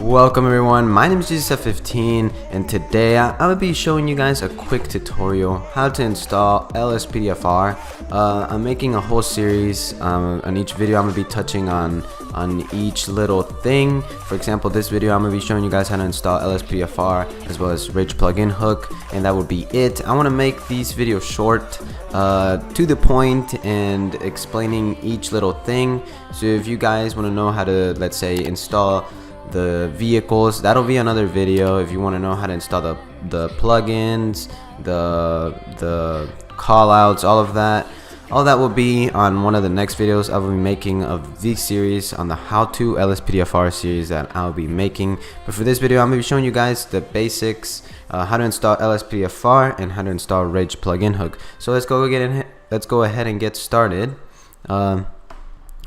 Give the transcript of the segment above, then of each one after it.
Welcome everyone, my name is Lspdfr and today I will be showing you guys a quick tutorial how to install Lspdfr. I'm making a whole series. On each video I'm going to be touching on each little thing. For example, this video I'm going to be showing you guys how to install Lspdfr as well as Rage plugin hook, and that would be it. I want to make these videos short, to the point, and explaining each little thing. So if you guys want to know how to, let's say, install the vehicles, that'll be another video. If you want to know how to install the plugins, the callouts, all that will be on one of the next videos I will be making of this series, on the how to Lspdfr series that I'll be making. But for this video I'm going to be showing you guys the basics, how to install Lspdfr and how to install Rage plugin hook. So let's go ahead and get started.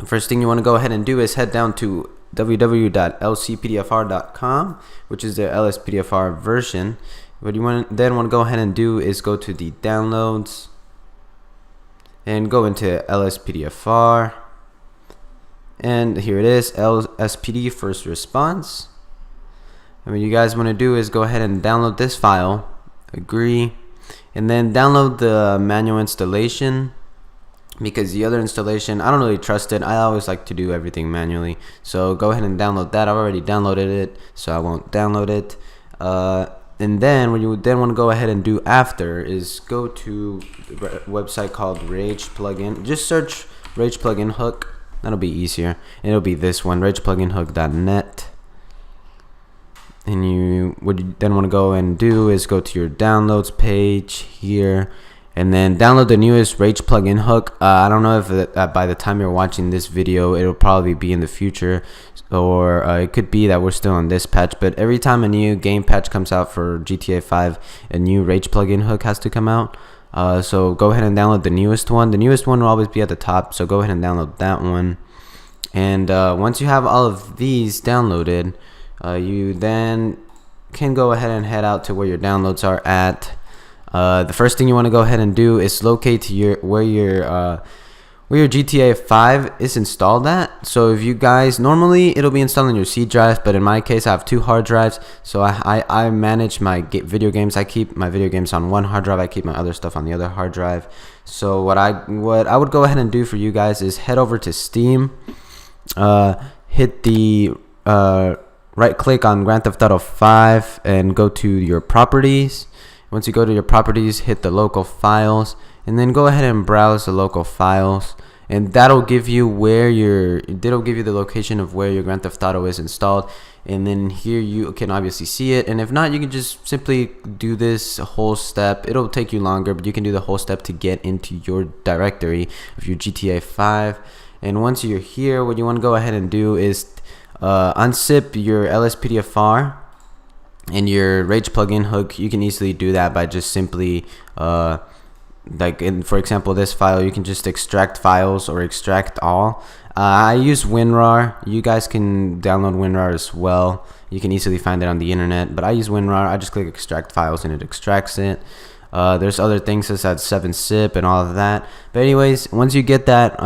First thing you want to go ahead and do is head down to www.lspdfr.com, which is the Lspdfr version. What you want to go ahead and do is go to the downloads and go into Lspdfr, and here it is, LSPD first response. And what you guys want to do is go ahead and download this file, agree, and then download the manual installation, because the other installation I don't really trust it. I always like to do everything manually, so go ahead and download that. I've already downloaded it, so I won't download it. And then what you would then want to go ahead and do after is go to the website called Rage plugin. Just search Rage plugin hook, that'll be easier. It'll be this one, ragepluginhook.net. And what you then want to go and do is go to your downloads page here, and then download the newest Rage plugin hook. I don't know if by the time you're watching this video it'll probably be in the future, or it could be that we're still on this patch, but every time a new game patch comes out for GTA 5, a new Rage plugin hook has to come out. So go ahead and download the newest one. The newest one will always be at the top, so go ahead and download that one. And once you have all of these downloaded, you then can go ahead and head out to where your downloads are at. The first thing you want to go ahead and do is locate where your GTA 5 is installed at. So if you guys, normally it'll be installed on your C drive, but in my case I have 2 hard drives, so I manage my video games. I keep my video games on one hard drive, I keep my other stuff on the other hard drive. So what I would go ahead and do for you guys is head over to Steam, hit the right click on Grand Theft Auto 5 and go to your properties. Once you go to your properties, hit the local files, and then go ahead and browse the local files, and that'll give you the location of where your Grand Theft Auto is installed. And then here you can obviously see it, and if not, you can just simply do this whole step. It'll take you longer, but you can do the whole step to get into your directory of your GTA 5. And once you're here, what you want to go ahead and do is unzip your Lspdfr and your Rage plugin hook. You can easily do that by just simply for example, this file, you can just extract files or extract all. I use WinRAR. You guys can download WinRAR as well. You can easily find it on the internet, but I use WinRAR. I just click extract files and it extracts it. There's other things such as 7-zip and all of that, but anyways, once you get that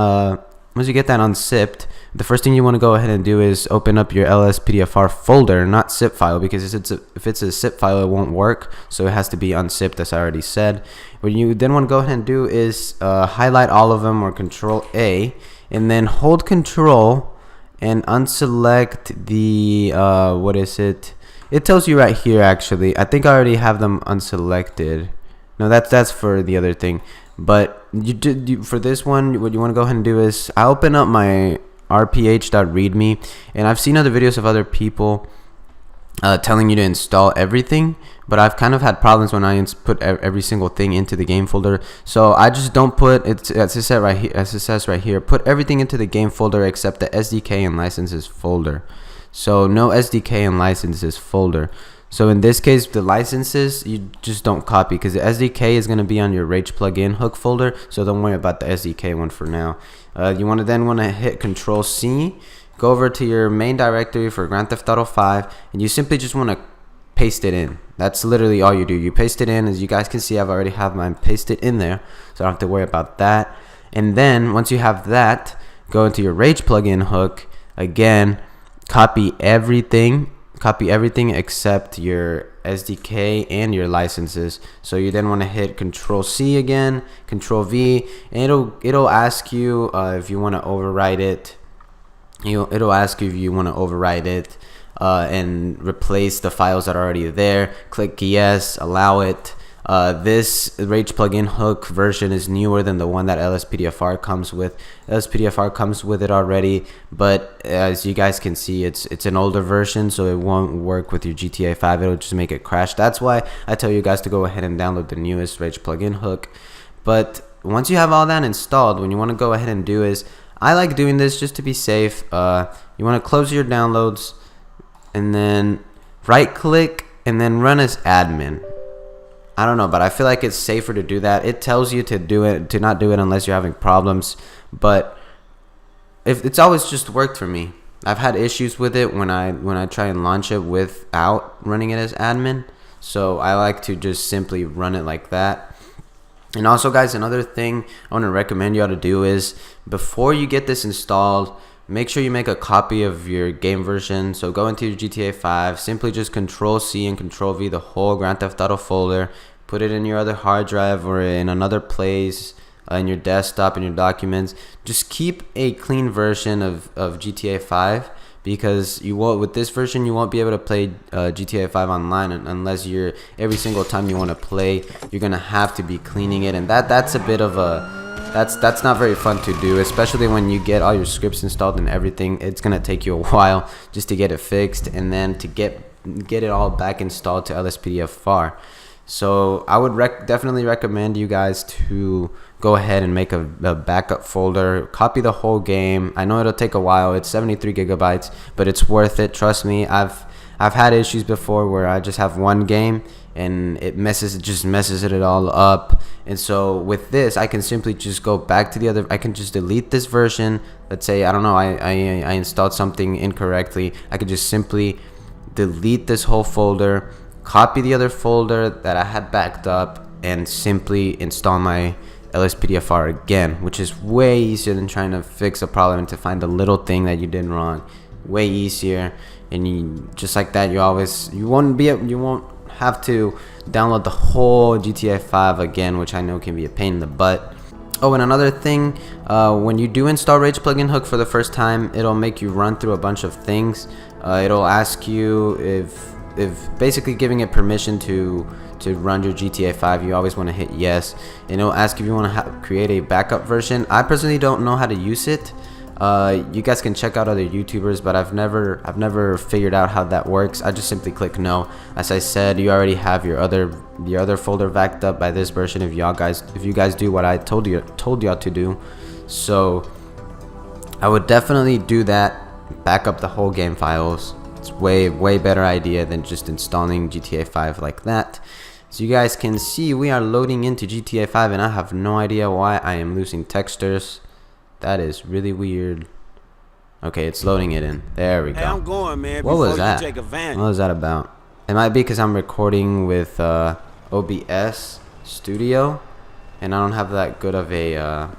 unzipped, the first thing you want to go ahead and do is open up your Lspdfr folder, not zip file, because if it's a zip file it won't work, so it has to be unzipped, as I already said. What you then want to go ahead and do is highlight all of them, or Control A, and then hold Control and unselect the it tells you right here. Actually, I think I already have them unselected. No, that's for the other thing. But for this one, what you want to go ahead and do is I open up my rph.readme, and I've seen other videos of other people telling you to install everything, but I've kind of had problems when I put every single thing into the game folder. So I just don't put it, as it says right here, put everything into the game folder except the SDK and licenses folder. So no SDK and licenses folder. So in this case, the licenses you just don't copy, because the SDK is going to be on your Rage plugin hook folder, so don't worry about the SDK one for now. You want to hit Control C, go over to your main directory for Grand Theft Auto 5, and you simply just want to paste it in. That's literally all you do. You paste it in. As you guys can see, I've already have mine pasted in there, so I don't have to worry about that. And then once you have that, go into your Rage plugin hook again, copy everything except your SDK and your licenses. So you then want to hit Control C again, Control V, and it'll ask you if you want to overwrite it. It'll ask you if you want to overwrite it and replace the files that are already there. Click yes, allow it. This Rage plugin hook version is newer than the one that Lspdfr comes with. Lspdfr comes with it already, but as you guys can see, it's an older version, so it won't work with your GTA 5. It'll just make it crash. That's why I tell you guys to go ahead and download the newest Rage plugin hook. But once you have all that installed, what you want to go ahead and do is, I like doing this just to be safe. You want to close your downloads and then right click and then run as admin. I don't know, but I feel like it's safer to do that. It tells you to do it, to not do it unless you're having problems, but if it's always just worked for me. I've had issues with it when I try and launch it without running it as admin, so I like to just simply run it like that. And also, guys, another thing I want to recommend y'all to do is, before you get this installed, make sure you make a copy of your game version. So go into your GTA 5, simply just Control C and Control V the whole Grand Theft Auto folder, put it in your other hard drive or in another place, in your desktop, in your documents. Just keep a clean version of GTA 5, because you won't, with this version, you won't be able to play GTA 5 online unless you're, every single time you want to play, you're gonna have to be cleaning it, and that's a bit of a that's not very fun to do, especially when you get all your scripts installed and everything. It's gonna take you a while just to get it fixed, and then to get it all back installed to Lspdfr. So I would definitely recommend you guys to go ahead and make a backup folder, copy the whole game. I know it'll take a while. It's 73 gigabytes, but it's worth it. Trust me. I've had issues before where I just have one game and it just messes it all up. And so with this, I can simply just go back to the other. I can just delete this version. Let's say, I don't know, I installed something incorrectly. I could just simply delete this whole folder, copy the other folder that I had backed up, and simply install my Lspdfr again, which is way easier than trying to fix a problem and to find a little thing that you did wrong. Way easier. And you, just like that, you won't have to download the whole GTA 5 again, which I know can be a pain in the butt. Oh, and another thing, when you do install Rage plugin hook for the first time, it'll make you run through a bunch of things. It'll ask you if basically giving it permission to run your GTA 5. You always want to hit yes, and it'll ask if you want to create a backup version. I personally don't know how to use it. You guys can check out other YouTubers, but I've never figured out how that works. I just simply click no. As I said, you already have your other folder backed up by this version if you guys do what I told y'all to do. So I would definitely do that. Back up the whole game files. It's way better idea than just installing GTA 5 like that. So you guys can see, we are loading into GTA 5, and I have no idea why I am losing textures. That is really weird. Okay, it's loading it in. There we go. Hey, I'm going, man. What was that? What was that about? It might be because I'm recording with OBS Studio, and I don't have that good of a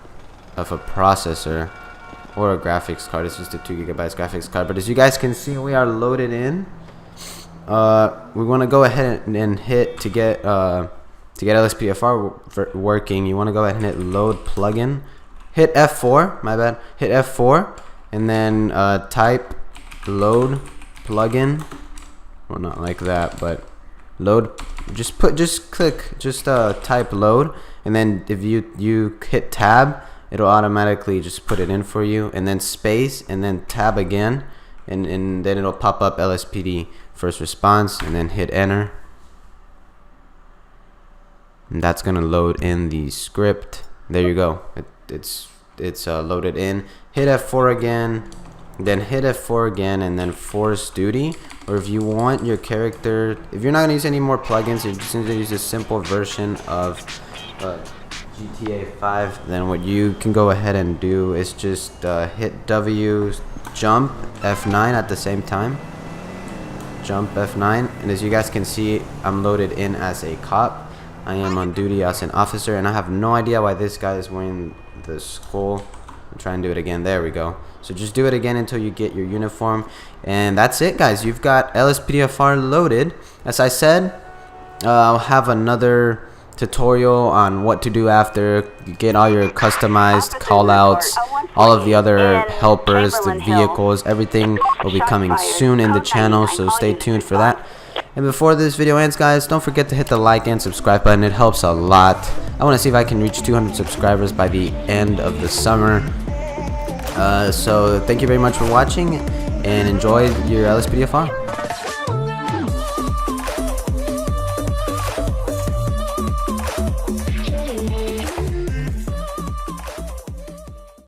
processor or a graphics card. It's just a 2 gigabytes graphics card. But as you guys can see, we are loaded in. We want to go ahead and hit to get Lspdfr working. You want to go ahead and hit load plugin. Hit F4, my bad. Hit F4, and then type load plugin. Well, not like that, but load. Just type load, and then if you hit tab, it'll automatically just put it in for you, and then space, and then tab again, and then it'll pop up LSPD first response, and then hit enter, and that's gonna load in the script. There you go. It's loaded in. Hit F4 again, then hit F4 again, and then force duty. Or if you want your character, if you're not gonna use any more plugins, you're just gonna use a simple version of GTA 5, then what you can go ahead and do is just hit W, jump F9 at the same time. Jump F9, and as you guys can see, I'm loaded in as a cop. I am on duty as an officer, and I have no idea why this guy is wearing the skull try and do it again. There we go. So just do it again until you get your uniform, and that's it, guys. You've got Lspdfr loaded. As I said, I'll have another tutorial on what to do after you get all your customized callouts, all of the other helpers, the vehicles, everything will be coming soon in the channel, so stay tuned for that. And before this video ends, guys, don't forget to hit the like and subscribe button. It helps a lot. I want to see if I can reach 200 subscribers by the end of the summer. So thank you very much for watching, and enjoy your Lspdfr.